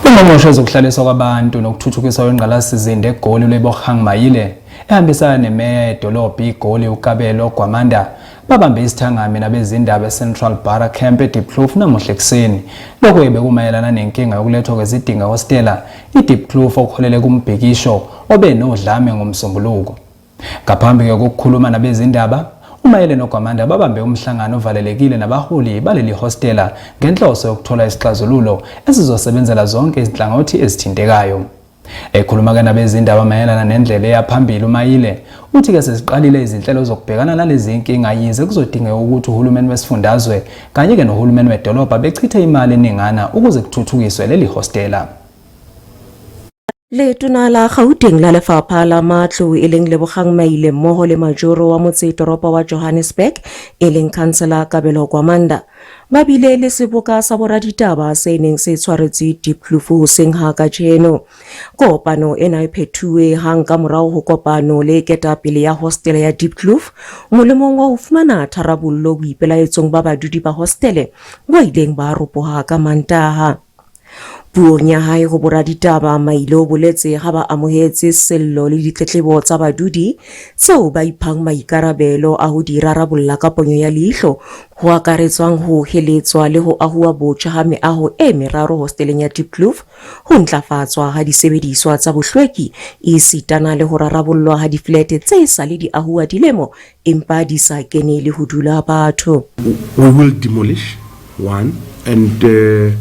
Ungqongqoshe zokuhlaliswa kwabantu nokuthuthukiswa kwengqalasizinda eGoli uLebogang Mayile ehambisana nemeya edolobha iGoli uKabelo Gwamanda babambe isithangami nabezindaba eCentral Bar Camp eDiepkloof namuhla ekuseni. Lokho bekumayelana nenkinga yokulethwa kwezidingo Hostela iDiepkloof okuholele kumbhikisho obenodlame ngomsombuluko. Ngaphambi kokukhuluma nabezindaba, uMayile noGwamanda babambe umhlangano ovalelekile nabaholi baleli hostela ngenhloso yokuthola isixazululo esizosebenzela zonke izinhlangothi ezithintekayo. Ekhuluma ke nabezindaba mayelana nendlela eyaphambili, uMayile uthi ke sesiqalile izinhlelo zokubhekana nalezi inkinga yize kuzodingeka ukuthi uhulumeni wesifundazwe kanye ke nohulumeni wedolobha bechithe imali eningana ukuze kuthuthukiswe leli hostela. Letona la Gauteng la lefapha la matlo e leng Lebogang Mayile mmoho le majoro wa motsetoropo wa Johannesburg e leng Councillor Kabelo Gwamanda ba bile le seboka sa boraditaba se neng se tshwaretse Diepkloof hoseng ha kajeno. Kopano ena e phethuwe hang ka morao ho kopano le ketapele ya hostela ya Diepkloof molemong wa ho fumana tharabollo boipelaetsong ba badudi ba hostele ba ileng ba ropoha ka Mantaha. Puong ya hae ho boraditaba, Mayile o boletse ha ba amohetse sello le ditletlebo tsa badudi tseo ba iphang maikarabelo a ho di rarabolla ka ponyo ya leihlo ho akaretswang ho heletswa le ho ahua botjha ha meaho e meraro hosteleng ya Diepkloof, ho ntlafatswa ha disebediswa tsa bohlweki e sitana le ho rarabollwa ha diflete tse sa le di ahua dilemo empa di sa kene le ho dula batho. We will demolish one and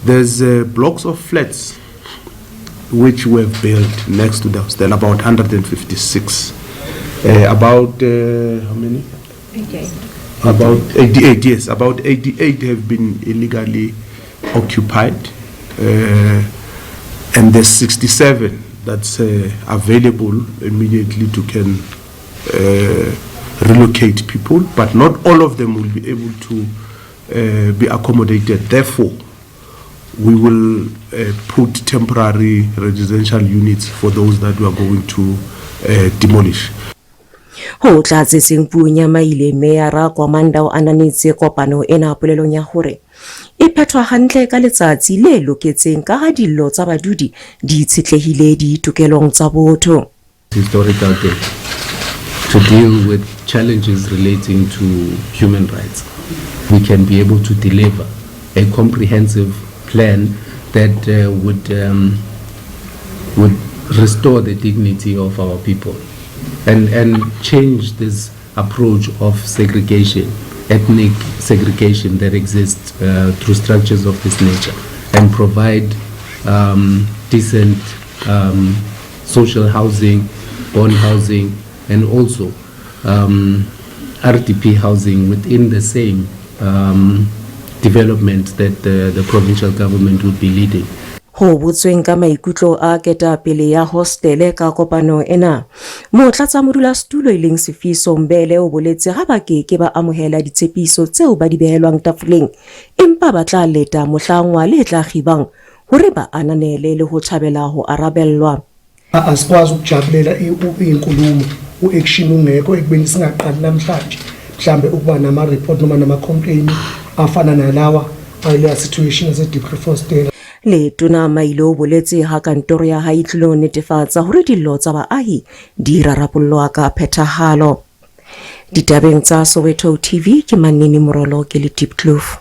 there's blocks of flats which were built next to the hostel, about 156. About how many? 88. About 88, yes. About 88 have been illegally occupied, and there's 67 that's available immediately to can relocate people, but not all of them will be able to be accommodated. Therefore, we will put temporary residential units for those that we are going to demolish. Ho tlatsetseng puong ya Mayile, Meya Gwamanda o ananetse kopano ena polelong ya hore e phethwa hantle ka letsatsi le loketseng ka ha dillo tsa badudi di tshetlehile ditokelong tsa botho. Historical day to deal with challenges relating to human rights. We can be able to deliver a comprehensive plan that would restore the dignity of our people and change this approach of segregation, ethnic segregation that exists through structures of this nature, and provide decent social housing, bond housing, and also RDP housing within the same development that the provincial government would be leading. Ho botsweng ka maikutlo a ketapele ya hostele ka kopano ena, motlatsa modulasetulo e leng Sifiso Mbele o boletse ha ba ke ba amohela ditshepiso tseo ba di behelwang tafoleng empa ba tla leta mohlangwa le tla khibang hore ba ananele le ho thabela ho arabellwa. Asikwazi ukujabulela inkulumo uaction ungekho ekubeni singaqali namhlanje mhlambe ukuba nama report noma nama complaint afana nalawa ayile situation ese Diepkloof hostel. Letona Mayile o boletse ha kantoro ya hae tlilo netefatsa hore dillo tsa baahi di rarabollwa ka phethahalo. Ditabeng tsa Soweto TV ke Manini Morolo ke le Diepkloof.